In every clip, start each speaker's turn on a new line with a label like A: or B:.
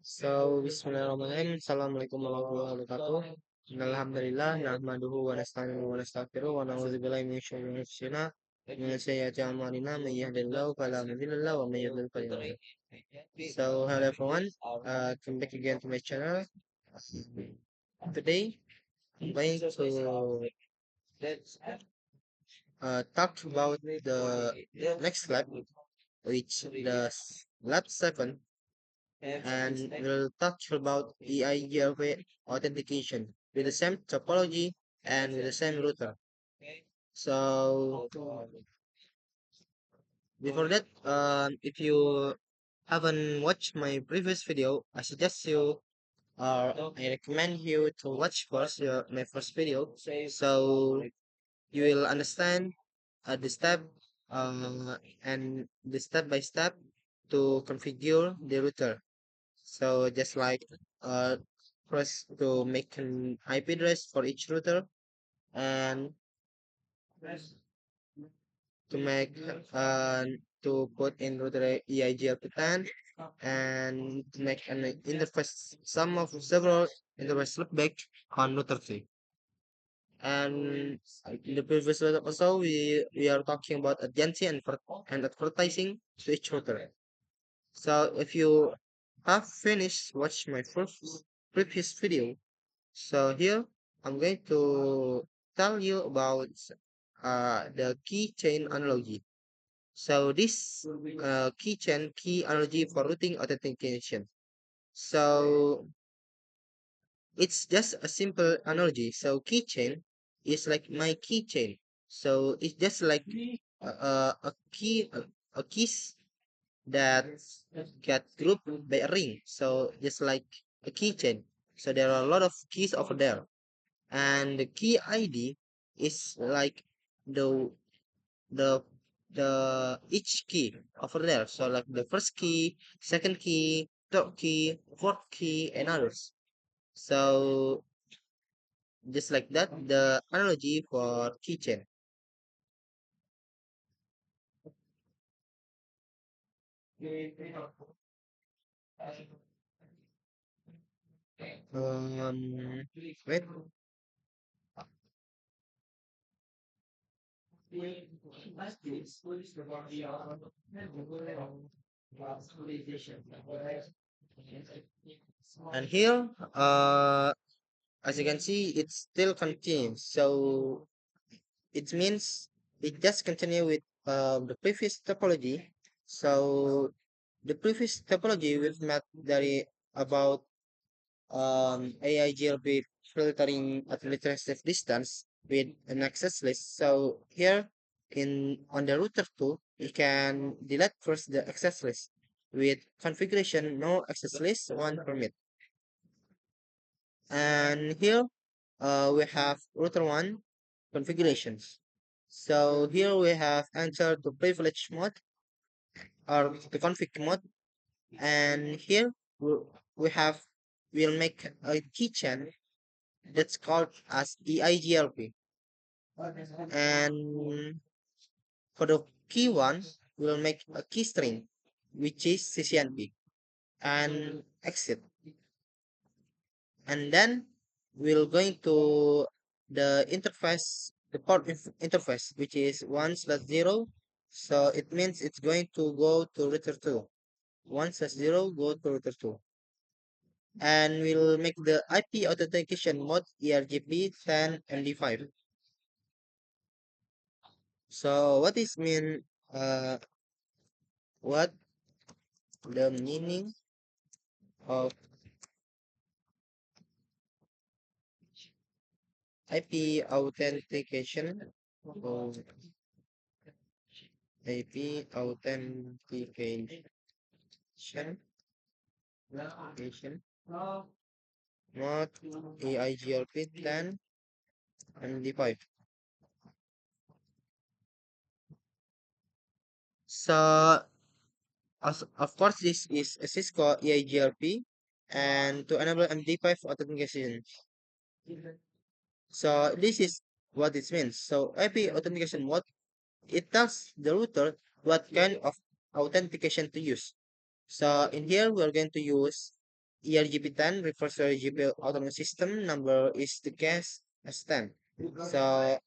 A: So, Bismillahirrahmanirrahim. Assalamualaikum warahmatullahi wabarakatuh. Alhamdulillah, nahmaduhu wa nasta'inuhu wa nastaghfiruh wa na'udzu billahi min syururi anfusina wa min sayyiati a'malina may yahdihillahu fala mudilla lahu wa may yudlil fala hadiya lahu. So, hello everyone. Come back again to my channel. Today, I'm going to talk about the next lab, which the lab 7, and we'll talk about EIGRP authentication with the same topology and with the same router. So before that, if you haven't watched my previous video, I suggest you or I recommend you to watch first my first video, so you will understand the step and the step by step to configure the router. So just like first to make an IP address for each router and to make to put in router EIGRP10 and to make an interface some of several interface loopback on router 3. And in the previous video also we are talking about agency and advertising to each router. So if you have finished watch my first previous video, so here I'm going to tell you about the keychain analogy. So this key analogy for routing authentication. So it's just a simple analogy. So keychain is like my keychain. So it's just like a keys that get grouped by a ring. So just like a keychain. So there are a lot of keys over there, and the key ID is like the the the each key over there. So like the first key, second key, third key, fourth key, and others. So just like that, the analogy for keychain. Wait. And here, as you can see, it still continues. So it means it just continue with the previous topology. So the previous topology we've met very about AIGLB filtering at literative distance with an access list. So here in on the router 2, you can delete first the access list with configuration no access list one permit. And here we have router 1 configurations. So here we have entered the privilege mode or the config mode, and here we, we have we'll make a keychain that's called as EIGRP. And for the key one, we'll make a key string, which is CCNP, and exit. And then we're going to the interface, the port interface, which is 1/0. So it means it's going to go to router 2. 1/0 go to router 2. And we'll make the IP authentication mode ERGP 10 MD5. So what is mean what the meaning of IP authentication or IP authentication application not AIGRP 10 MD5. So as of course this is a Cisco EIGRP, and to enable MD5 authentication. So this is what it means. So IP authentication mode, it tells the router what kind of authentication to use. So in here, we're going to use ERGP10, refers to ERGP autonomous system. Number is the case as 10. So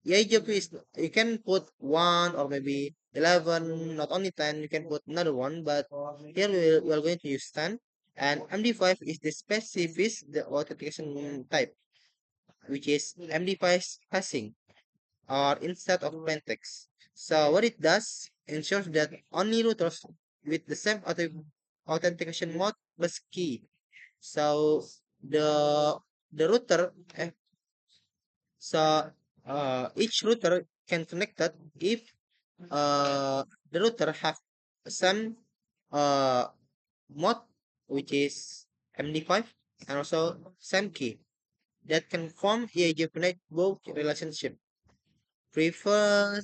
A: EIGP is, you can put 1 or maybe 11, not only 10, you can put another one, but here we are going to use 10. And MD5 is the specific, the authentication type, which is MD5 passing or instead of plain text. So what it does ensures that only routers with the same authentication mode plus key. So the the router so each router can connect it if the router have some uh mode which is MD5 and also same key that can form a definite both relationship. Prefer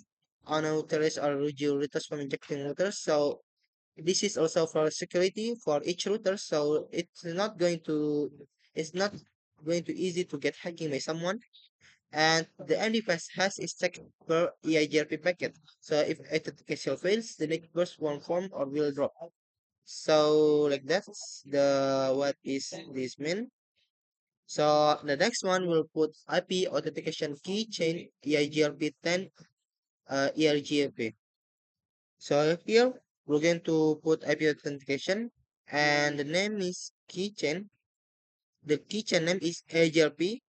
A: unauthorized or routers from injecting routers. So this is also for security for each router. So it's not going to easy to get hacking by someone. And the MD5 has a second per EIGRP packet. So if authentication fails, the next burst won't form or will drop. So like that's the what is this mean. So the next one will put IP authentication keychain EIGRP 10 ERGFA. So here we're going to put IP authentication and the name is keychain. The keychain name is EIGRP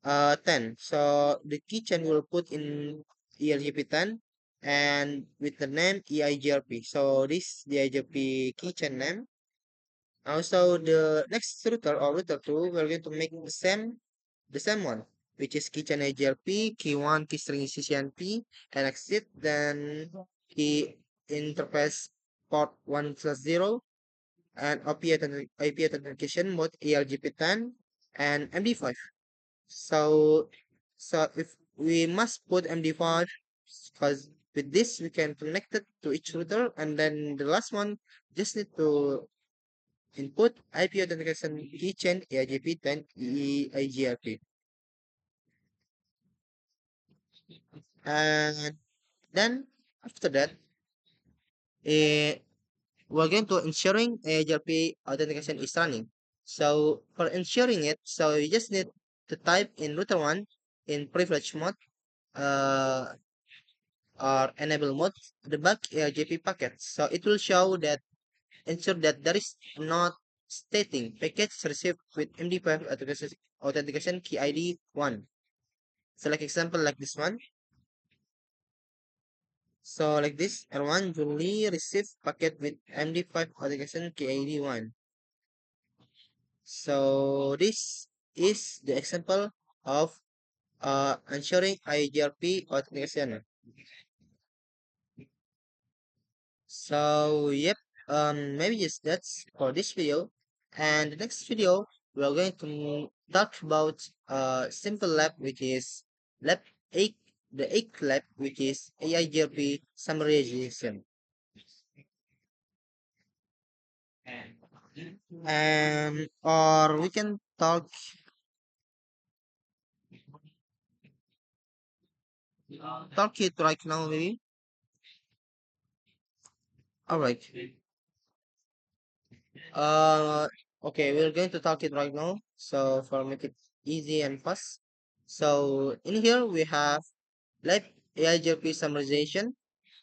A: 10. So the keychain will put in ERGP 10 and with the name EIGRP. So this the EIGRP keychain name. Also the next router or router 2 we're going to make the same one, which is keychain EIGRP, key 1, key string is CCNP, and exit, then key interface port 1 plus 0, and IP authentication mode ERGP10 and MD5. So, so if we must put MD5 because with this we can connect it to each router, and then the last one just need to input IP authentication keychain EIGP10 EIGRP. And then after that, eh, we're going to ensuring EIGRP authentication is running. So for ensuring it, so you just need to type in router one in privilege mode, uh, or enable mode, the back JP packet. So it will show that ensure that there is not stating packets received with MD5 authentication key ID 1. So like example like this one. So like this R1 Julie received packet with MD5 authentication key ID 1. So this is the example of ensuring IGRP authentication. So yep, maybe just that's for this video. And the next video we're going to talk about simple lab which is lab 8, the 8th lab which is AIGRP summarization. Or we can talk it right now maybe. All right. Uh, okay, we're going to talk it right now. So for make it easy and fast. So in here we have like AIGRP summarization.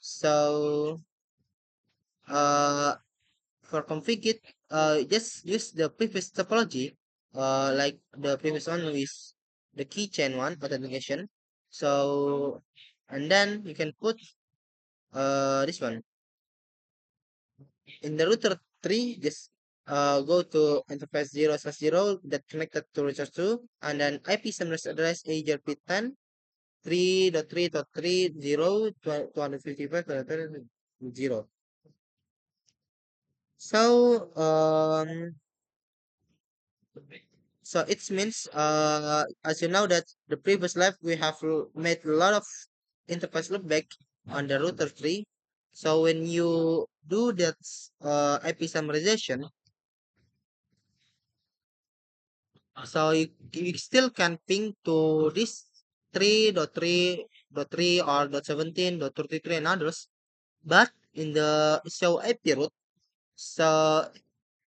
A: So uh, for config it, just use the previous topology. Like the previous one is the keychain one authentication. So and then you can put this one in the router 3, just go to interface 0/0 that connected to router 2, and then IP summarized address AGRP 10 3.3.3.0 255.0. So so it means as you know that the previous live we have made a lot of interface loopback on the router 3. So when you do that IP summarization, so you still can ping to this 3.3.3 or .17.33 and others, but in the show IP route. So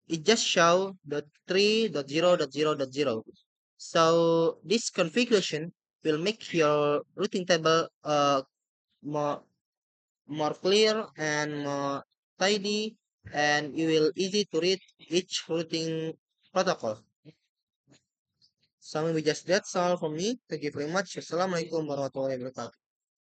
A: it just show the 3.0.0.0. So this configuration will make your routing table more more clear and more tidy, and you will easy to read each routing protocol. So maybe just that's all from me. Thank you very much. Assalamualaikum warahmatullahi wabarakatuh.